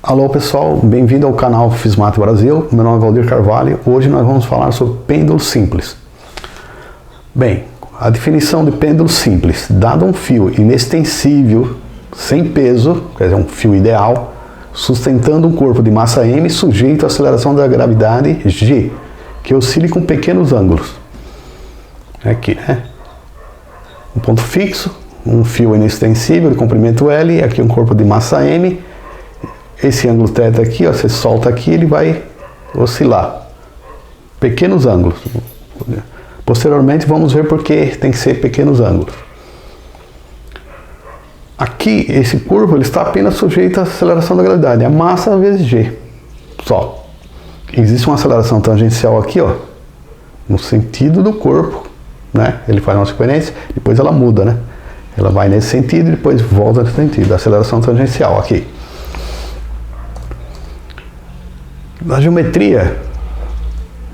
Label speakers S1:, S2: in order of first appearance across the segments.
S1: Alô pessoal, bem-vindo ao canal Fismate Brasil, meu nome é Valdir Carvalho. Hoje nós vamos falar sobre pêndulo simples. Bem, a definição de pêndulo simples: dado um fio inextensível, sem peso, quer dizer, um fio ideal, sustentando um corpo de massa M sujeito à aceleração da gravidade G, que oscile com pequenos ângulos. Aqui, né? Um ponto fixo, um fio inextensível de comprimento L, aqui um corpo de massa M. Esse ângulo θ aqui, ó, você solta aqui, ele vai oscilar. Pequenos ângulos. Posteriormente vamos ver por que tem que ser pequenos ângulos. Aqui, esse corpo ele está apenas sujeito à aceleração da gravidade, a massa vezes G. Só. Existe uma aceleração tangencial aqui, ó, no sentido do corpo, né? Ele faz uma sequência, depois ela muda, né? Ela vai nesse sentido e depois volta nesse sentido. A aceleração tangencial aqui. Na geometria,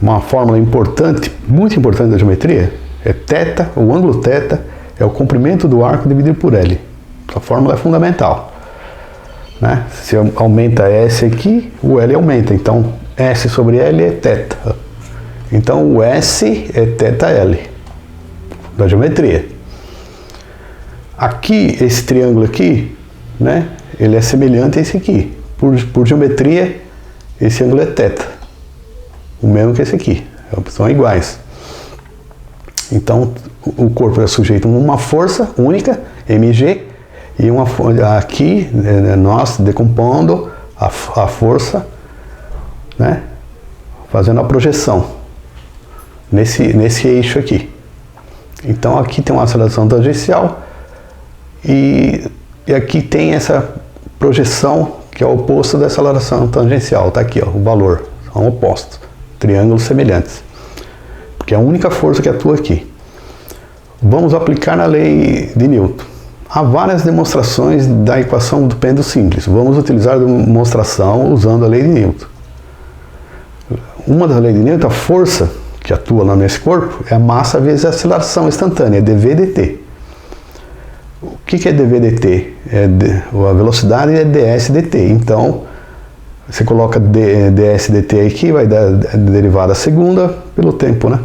S1: uma fórmula importante, muito importante da geometria, é θ, o ângulo θ é o comprimento do arco dividido por L. Essa fórmula é fundamental, né? Se aumenta S aqui, o L aumenta, então S sobre L é θ. Então o S é θL da geometria. Aqui, esse triângulo aqui, né, ele é semelhante a esse aqui. Por geometria, esse ângulo é θ, o mesmo que esse aqui, são iguais. Então, o corpo é sujeito a uma força única, mg, e aqui, nós decompondo a força, né, fazendo a projeção nesse eixo aqui. Então, aqui tem uma aceleração tangencial e aqui tem essa projeção que é o oposto da aceleração tangencial. Está aqui, ó, o valor, são opostos, triângulos semelhantes, porque é a única força que atua aqui. Vamos aplicar na lei de Newton. Há várias demonstrações da equação do pêndulo simples. Vamos utilizar a demonstração usando a lei de Newton. Uma das leis de Newton, a força que atua lá nesse corpo é a massa vezes a aceleração instantânea, é dv dt. O que é dv dt? A velocidade é ds dt. Então, você coloca ds dt aqui, vai dar a derivada segunda pelo tempo, né?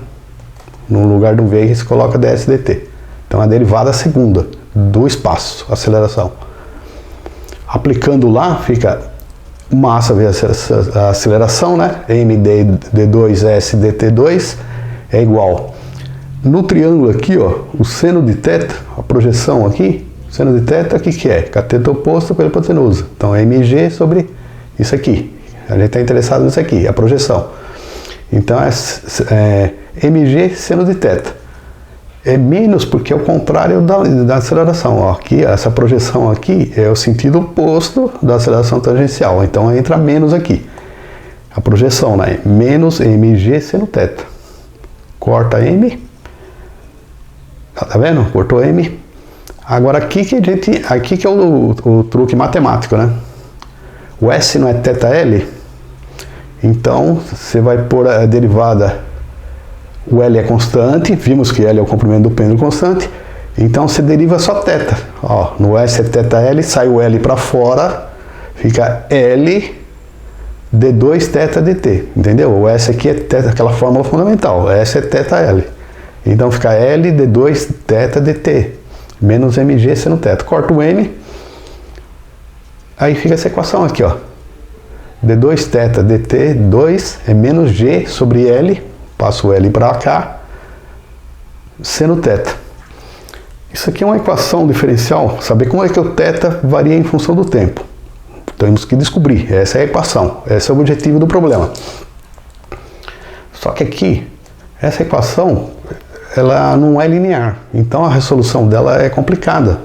S1: No lugar do v, você coloca ds dt. Então, a derivada segunda do espaço, aceleração. Aplicando lá, fica massa vezes a aceleração, né? md2 s dt2 é igual. No triângulo aqui, ó, o seno de θ, a projeção aqui, o seno de θ, o que é? Cateto oposto pela hipotenusa. Então, é mg sobre isso aqui. A gente está interessado nisso aqui, a projeção. Então, é mg seno de θ. É menos porque é o contrário da aceleração. Ó, aqui, essa projeção aqui é o sentido oposto da aceleração tangencial. Então, entra menos aqui. A projeção, né? Menos mg seno θ. Corta m. Tá vendo? Cortou M. Agora aqui que é o truque matemático, né? O S não é θL, então você vai pôr a derivada, o L é constante, vimos que L é o comprimento do pêndulo constante, então você deriva só θ. Ó, no S é θL, sai o L para fora, fica L d2 θ dt, entendeu? O S aqui é θ, aquela fórmula fundamental, S é θL. Então fica L d2 θ dt, menos mg seno θ. Corta o m, aí fica essa equação aqui, ó. d2 θ dt 2 é menos g sobre L, passo o L para cá, seno θ. Isso aqui é uma equação diferencial, saber como é que o θ varia em função do tempo. Temos que descobrir, essa é a equação, esse é o objetivo do problema. Só que aqui, essa equação, ela não é linear, então a resolução dela é complicada.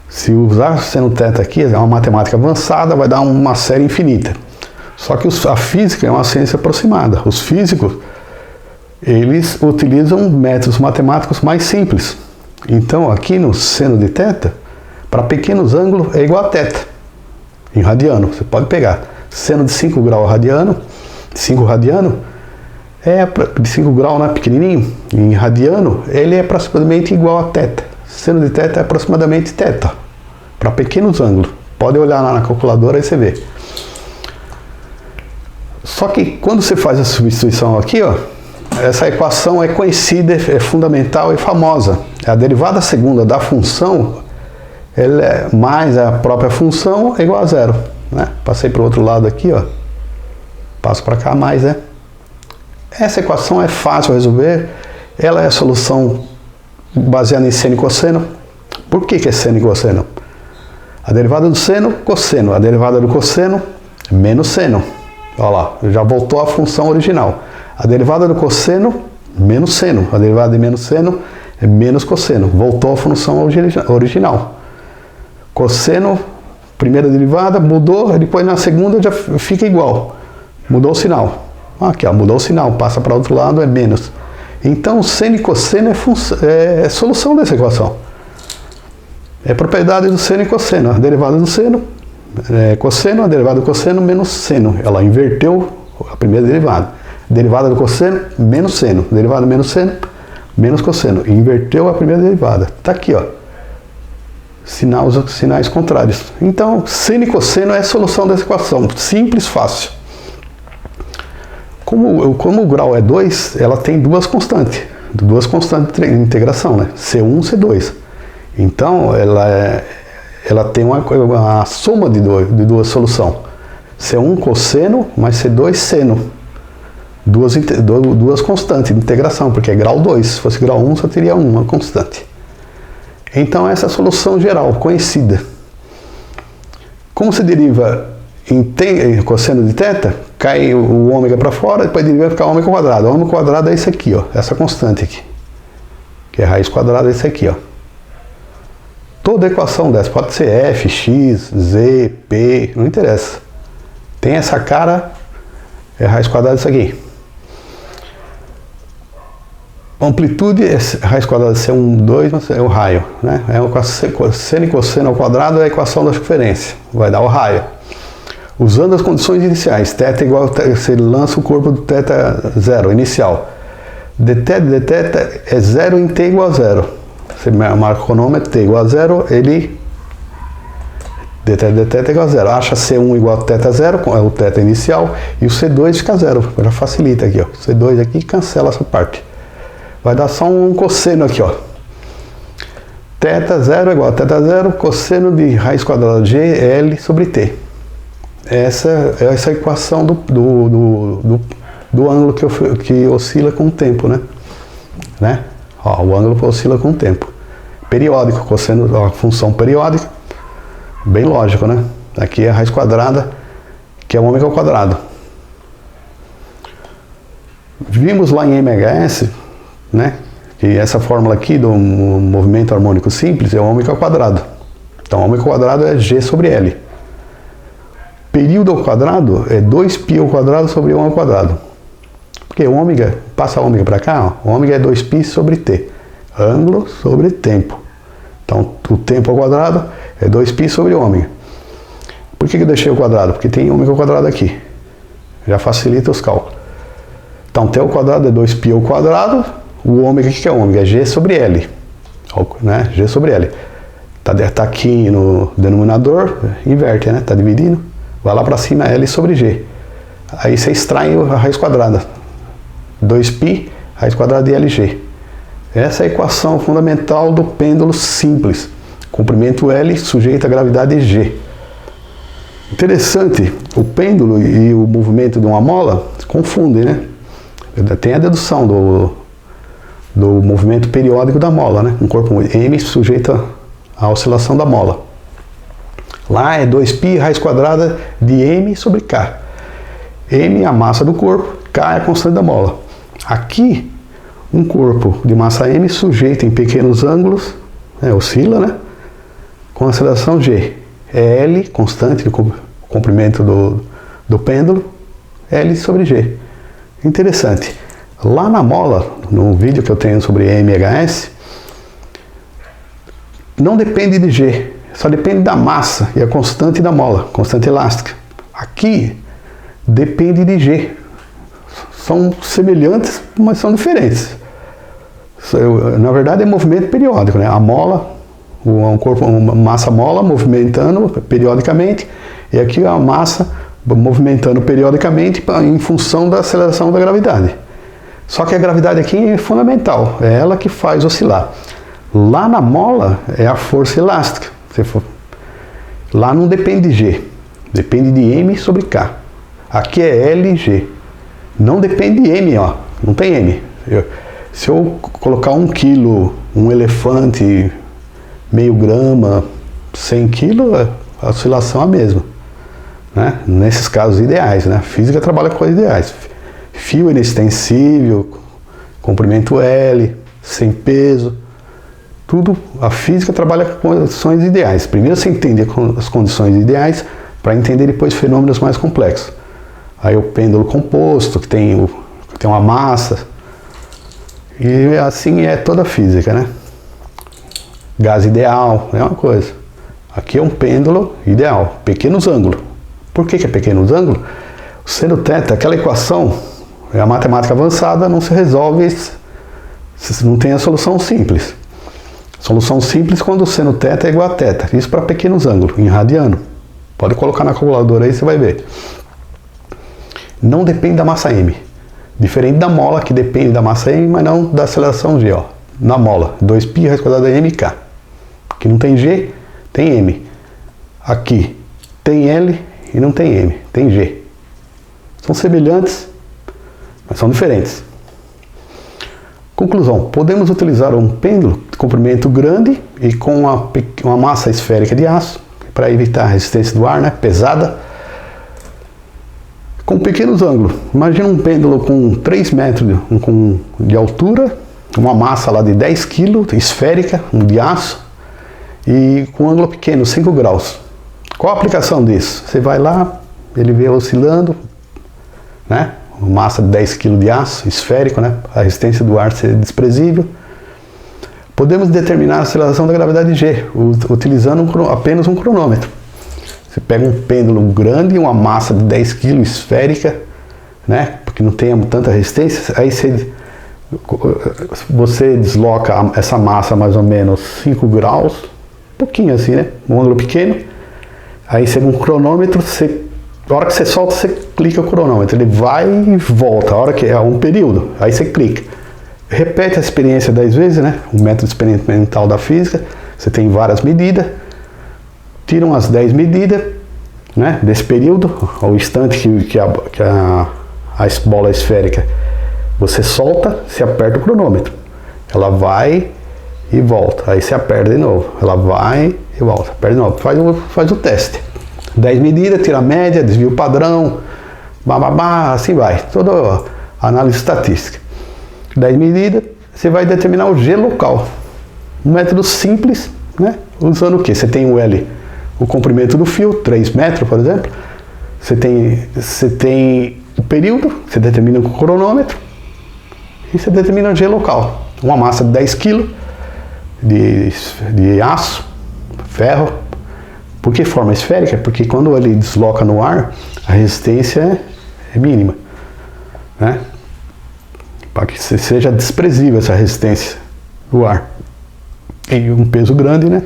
S1: Se usar seno θ aqui, é uma matemática avançada, vai dar uma série infinita. Só que a física é uma ciência aproximada. Os físicos, eles utilizam métodos matemáticos mais simples. Então aqui no seno de θ, para pequenos ângulos é igual a θ, em radiano. Você pode pegar seno de 5 graus radiano, 5 radiano, de 5 graus, né, pequenininho, em radiano, ele é aproximadamente igual a θ. Seno de θ é aproximadamente θ, para pequenos ângulos. Pode olhar lá na calculadora e você vê. Só que quando você faz a substituição aqui, ó, essa equação é conhecida, é fundamental e famosa. A derivada segunda da função mais a própria função é igual a zero. Né? Passei para o outro lado aqui, ó. Passo para cá mais, né? Essa equação é fácil de resolver. Ela é a solução baseada em seno e cosseno. Por que é seno e cosseno? A derivada do seno, cosseno. A derivada do cosseno, menos seno. Olha lá, já voltou à função original. A derivada do cosseno, menos seno. A derivada de menos seno é menos cosseno. Voltou à função original. Cosseno, primeira derivada, mudou, depois na segunda já fica igual. Mudou o sinal. Aqui, ó, mudou o sinal, passa para o outro lado, é menos. Então, seno e cosseno é solução dessa equação. É propriedade do seno e cosseno. A derivada do seno é cosseno, a derivada do cosseno menos seno. Ela inverteu a primeira derivada. Derivada do cosseno, menos seno. Derivada menos seno, menos cosseno. Inverteu a primeira derivada. Está aqui, ó. Sinais contrários. Então, seno e cosseno é a solução dessa equação. Simples, fácil. Como o grau é 2, ela tem duas constantes de integração, né? C1, C2. Então, ela tem uma soma de duas soluções. C1 cosseno mais C2 seno. Duas constantes de integração, porque é grau 2. Se fosse grau 1, só teria uma constante. Então, essa é a solução geral, conhecida. Como se deriva em cosseno de θ, cai o ômega para fora, depois deriva ficar ômega quadrado. O ômega quadrado é isso aqui, ó, essa constante aqui. Que é raiz quadrada, é isso aqui, ó. Toda equação dessa, pode ser f, x, z, p, não interessa. Tem essa cara, é raiz quadrada disso aqui. Amplitude é raiz quadrada de C1, 2, é o raio. Né? Seno e cosseno ao quadrado é a equação da circunferência. Vai dar o raio. Usando as condições iniciais. Θ igual, você lança o corpo do θ zero, inicial. Dθ de dθ é 0 em t igual a 0. Você marca o cronômetro, t igual a 0, ele... dθ de dθ é igual a 0. Acha C1 igual a θ0, é o θ inicial, e o C2 fica 0. Já facilita aqui, ó. C2 aqui cancela essa parte. Vai dar só um cosseno aqui, ó. θ0 é igual a θ0, cosseno de raiz quadrada de L sobre T. Essa é essa equação do ângulo que oscila com o tempo, né? Ó, o ângulo oscila com o tempo. Periódico, cosseno, a função periódica. Bem lógico, né? Aqui é a raiz quadrada, que é ômega ao quadrado. Vimos lá em MHS, né, que essa fórmula aqui do movimento harmônico simples é ômega ao quadrado. Então, ômega ao quadrado é G sobre L. Período ao quadrado é 2π ao quadrado sobre 1 ao quadrado. Porque ômega, passa ômega para cá, ó, ômega é 2π sobre T. Ângulo sobre tempo. Então, o tempo ao quadrado é 2π sobre ômega. Por que eu deixei o quadrado? Porque tem ômega ao quadrado aqui. Já facilita os cálculos. Então, T ao quadrado é 2π ao quadrado. O ômega, o que é ômega? É G sobre L. Né? G sobre L. Tá aqui no denominador, inverte, né? Tá dividindo. Vai lá para cima, L sobre G. Aí você extrai a raiz quadrada. 2π, raiz quadrada de LG. Essa é a equação fundamental do pêndulo simples. Comprimento L sujeito à gravidade G. Interessante, o pêndulo e o movimento de uma mola se confundem, né? Tem a dedução do movimento periódico da mola, né? Um corpo M sujeito à oscilação da mola. Lá é 2π raiz quadrada de M sobre K. M é a massa do corpo, K é a constante da mola. Aqui, um corpo de massa M sujeito em pequenos ângulos, oscila, né? Com aceleração G. É L, constante do comprimento do pêndulo, L sobre G. Interessante. Lá na mola, no vídeo que eu tenho sobre MHS, não depende de G, só depende da massa e a constante da mola, constante elástica. Aqui depende de G. São semelhantes, mas são diferentes. Na verdade é movimento periódico, né? A mola, uma massa mola movimentando periodicamente, e aqui a massa movimentando periodicamente em função da aceleração da gravidade. Só que a gravidade aqui é fundamental, é ela que faz oscilar. Lá na mola é a força elástica. Lá não depende de G, depende de M sobre K. Aqui é L e G. Não depende de M, ó. Não tem M. Se eu colocar 1 quilo, um elefante, meio grama, 100 quilos, a oscilação é a mesma. Né? Nesses casos ideais, né? A física trabalha com coisas ideais. Fio inextensível, comprimento L, sem peso, tudo, a física trabalha com condições ideais. Primeiro você entende as condições ideais para entender depois fenômenos mais complexos. Aí o pêndulo composto, que tem uma massa, e assim é toda a física, né? Gás ideal, é uma coisa. Aqui é um pêndulo ideal, pequenos ângulos. Por que é pequenos ângulos? O seno θ, aquela equação, é a matemática avançada, não se resolve se não tem a solução simples. Solução simples quando o seno θ é igual a θ. Isso para pequenos ângulos, em radiano. Pode colocar na calculadora aí, você vai ver. Não depende da massa m. Diferente da mola, que depende da massa m, mas não da aceleração g. Ó. Na mola, 2π raiz quadrada de mk. Aqui não tem g, tem m. Aqui tem L e não tem m, tem g. São semelhantes, mas são diferentes. Conclusão, podemos utilizar um pêndulo de comprimento grande e com uma massa esférica de aço, para evitar a resistência do ar, né, pesada, com pequenos ângulos. Imagina um pêndulo com 3 metros de altura, uma massa lá de 10 kg, esférica, de aço, e com um ângulo pequeno, 5 graus. Qual a aplicação disso? Você vai lá, ele vê oscilando, né? Uma massa de 10 kg de aço, esférico, né? A resistência do ar ser desprezível. Podemos determinar a aceleração da gravidade G, utilizando apenas um cronômetro. Você pega um pêndulo grande, uma massa de 10 kg esférica, né? Porque não tem tanta resistência, aí você desloca essa massa mais ou menos 5 graus, um pouquinho assim, né? Um ângulo pequeno. Aí você com um cronômetro, a hora que você solta, você clica o cronômetro, ele vai e volta, a hora que é um período, aí você clica. Repete a experiência 10 vezes, né? O método experimental da física, você tem várias medidas, tiram as 10 medidas, né? Desse período, ao instante que a bola esférica, você solta, você aperta o cronômetro, ela vai e volta, aí você aperta de novo, ela vai e volta, aperta de novo, faz o teste. 10 medidas, tira a média, desvio padrão, assim vai, toda a análise estatística. 10 medidas, você vai determinar o G local. Um método simples, né? Usando o que? Você tem o L, o comprimento do fio, 3 metros, por exemplo. Você tem o período, você determina com o cronômetro, e você determina o G local. Uma massa de 10 kg de aço, ferro. Por que forma esférica? Porque quando ele desloca no ar, a resistência é mínima, né? Para que seja desprezível essa resistência do ar. E um peso grande, né?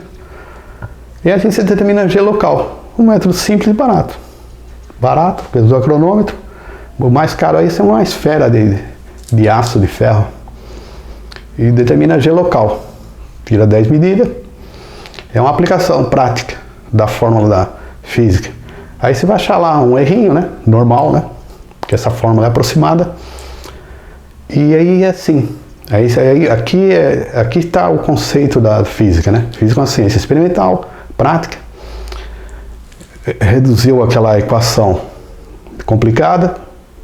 S1: E a gente determina G local. Um método simples e barato. Barato, peso do cronômetro. O mais caro aí é uma esfera de aço, de ferro. E determina G local. Tira 10 medidas. É uma aplicação prática da fórmula da física. Aí você vai achar lá um errinho, né? Normal, né? Porque essa fórmula é aproximada. E aí é assim. Aqui está o conceito da física, né? Física é uma ciência experimental, prática. Reduziu aquela equação complicada,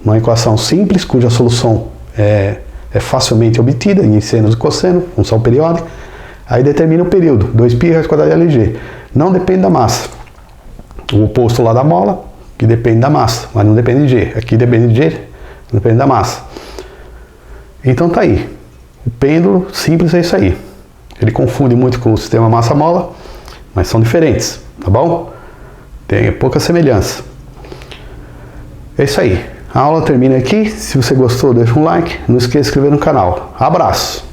S1: uma equação simples, cuja solução é facilmente obtida em seno e cosseno, função periódica. Aí determina o período, 2π raiz quadrada de LG. Não depende da massa. O oposto lá da mola, que depende da massa, mas não depende de G. Aqui depende de G, não depende da massa. Então tá aí. O pêndulo simples é isso aí. Ele confunde muito com o sistema massa-mola, mas são diferentes, tá bom? Tem pouca semelhança. É isso aí. A aula termina aqui. Se você gostou, deixa um like. Não esqueça de se inscrever no canal. Abraço!